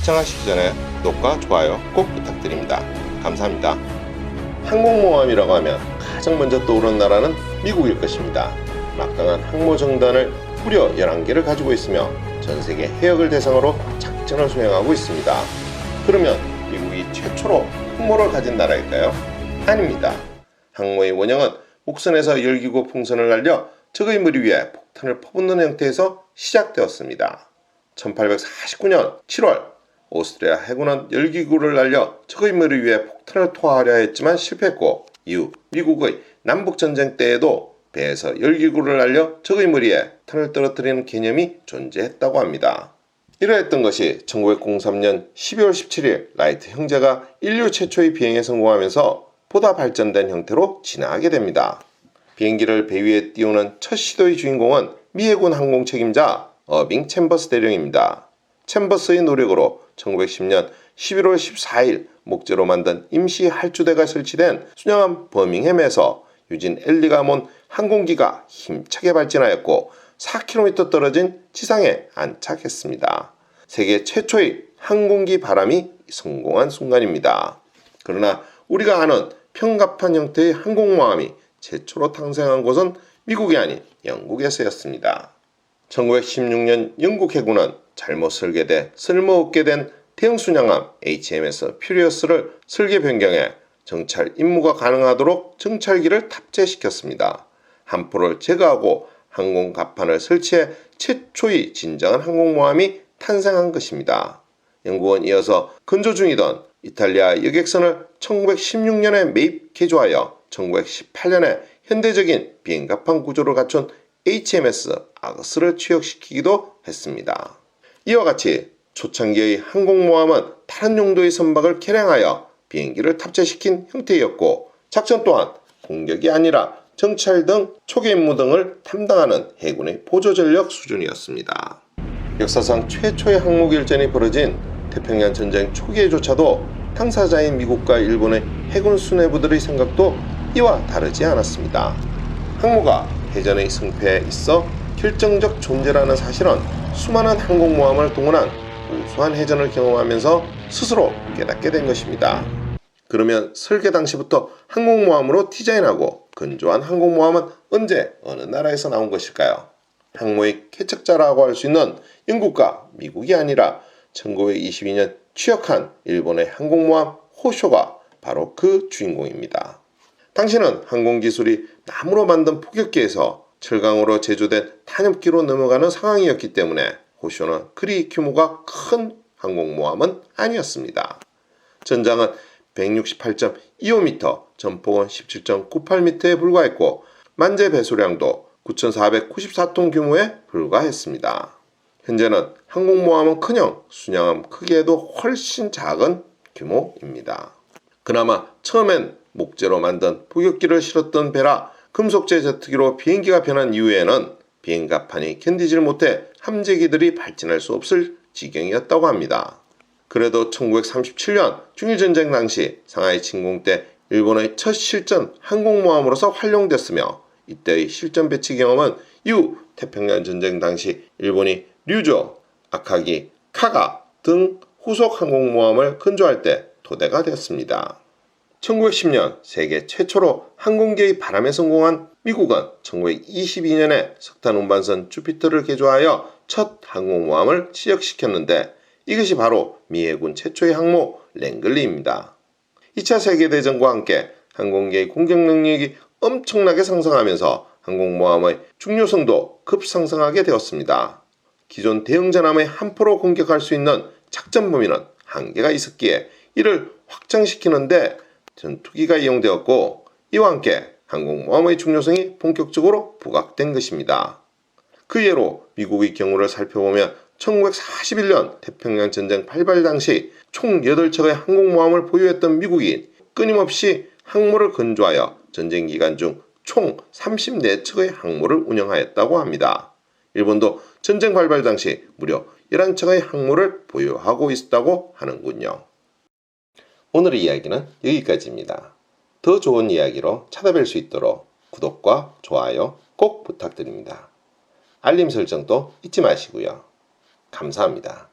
시청하시기 전에 구독과 좋아요 꼭 부탁드립니다. 감사합니다. 항공모함이라고 하면 가장 먼저 떠오르는 나라는 미국일 것입니다. 막강한 항모정단을 무려 11개를 가지고 있으며 전세계 해역을 대상으로 작전을 수행하고 있습니다. 그러면 미국이 최초로 항모를 가진 나라일까요? 아닙니다. 항모의 원형은 목선에서 열기구 풍선을 날려 적의 머리 위에 폭탄을 퍼붓는 형태에서 시작되었습니다. 1849년 7월 오스트리아 해군은 열기구를 날려 적의 머리 위에 폭탄을 투하하려 했지만 실패했고, 이후 미국의 남북전쟁 때에도 배에서 열기구를 날려 적의 머리에 탄을 떨어뜨리는 개념이 존재했다고 합니다. 이러했던 것이 1903년 12월 17일 라이트 형제가 인류 최초의 비행에 성공하면서 보다 발전된 형태로 진화하게 됩니다. 비행기를 배 위에 띄우는 첫 시도의 주인공은 미 해군 항공 책임자 어빙 챔버스 대령입니다. 챔버스의 노력으로 1910년 11월 14일 목재로 만든 임시 할주대가 설치된 순양함 버밍햄에서 유진 엘리가 몬 항공기가 힘차게 발진하였고 4km 떨어진 지상에 안착했습니다. 세계 최초의 항공기 바람이 성공한 순간입니다. 그러나 우리가 아는 평갑한 형태의 항공모함이 최초로 탄생한 곳은 미국이 아닌 영국에서였습니다. 1916년 영국 해군은 잘못 설계돼 쓸모없게 된 대형 순양함 HMS 퓨리어스를 설계 변경해 정찰 임무가 가능하도록 정찰기를 탑재시켰습니다. 함포를 제거하고 항공 갑판을 설치해 최초의 진정한 항공모함이 탄생한 것입니다. 영국은 이어서 건조 중이던 이탈리아 여객선을 1916년에 매입 개조하여 1918년에 현대적인 비행갑판 구조를 갖춘 HMS 아거스를 취역시키기도 했습니다. 이와 같이 초창기의 항공모함은 다른 용도의 선박을 개량하여 비행기를 탑재시킨 형태였고, 작전 또한 공격이 아니라 정찰 등 초기 임무 등을 담당하는 해군의 보조전력 수준이었습니다. 역사상 최초의 항모결전이 벌어진 태평양 전쟁 초기에조차도 당사자인 미국과 일본의 해군 수뇌부들의 생각도 이와 다르지 않았습니다. 항모가 해전의 승패에 있어 결정적 존재라는 사실은 수많은 항공모함을 동원한 우수한 해전을 경험하면서 스스로 깨닫게 된 것입니다. 그러면 설계 당시부터 항공모함으로 디자인하고 건조한 항공모함은 언제 어느 나라에서 나온 것일까요? 항모의 개척자라고 할 수 있는 영국과 미국이 아니라 1922년 취역한 일본의 항공모함 호쇼가 바로 그 주인공입니다. 당시는 항공기술이 나무로 만든 폭격기에서 철강으로 제조된 탄엽기로 넘어가는 상황이었기 때문에 호쇼는 그리 규모가 큰 항공모함은 아니었습니다. 전장은 168.25m, 전폭은 17.98m에 불과했고 만재 배수량도 9,494톤 규모에 불과했습니다. 현재는 항공모함은커녕 순양함 크기에도 훨씬 작은 규모입니다. 그나마 처음엔 목재로 만든 폭격기를 실었던 배라 금속재 제트기로 비행기가 변한 이후에는 비행갑판이 견디질 못해 함재기들이 발진할 수 없을 지경이었다고 합니다. 그래도 1937년 중일전쟁 당시 상하이 침공 때 일본의 첫 실전 항공모함으로서 활용됐으며, 이때의 실전 배치 경험은 이후 태평양 전쟁 당시 일본이 류조, 아카기, 카가 등 후속 항공모함을 건조할 때 토대가 되었습니다. 1910년 세계 최초로 항공기의 바람에 성공한 미국은 1922년에 석탄 운반선 주피터를 개조하여 첫 항공모함을 시역시켰는데, 이것이 바로 미 해군 최초의 항모 랭글리입니다. 2차 세계대전과 함께 항공기의 공격 능력이 엄청나게 상승하면서 항공모함의 중요성도 급상승하게 되었습니다. 기존 대형전함의 함포로 공격할 수 있는 작전 범위는 한계가 있었기에 이를 확장시키는데 전투기가 이용되었고, 이와 함께 항공모함의 중요성이 본격적으로 부각된 것입니다. 그 예로 미국의 경우를 살펴보면 1941년 태평양 전쟁 발발 당시 총 8척의 항공모함을 보유했던 미국이 끊임없이 항모를 건조하여 전쟁 기간 중 총 34척의 항모를 운영하였다고 합니다. 일본도 전쟁 발발 당시 무려 11척의 항모를 보유하고 있었다고 하는군요. 오늘의 이야기는 여기까지입니다. 더 좋은 이야기로 찾아뵐 수 있도록 구독과 좋아요 꼭 부탁드립니다. 알림 설정도 잊지 마시고요. 감사합니다.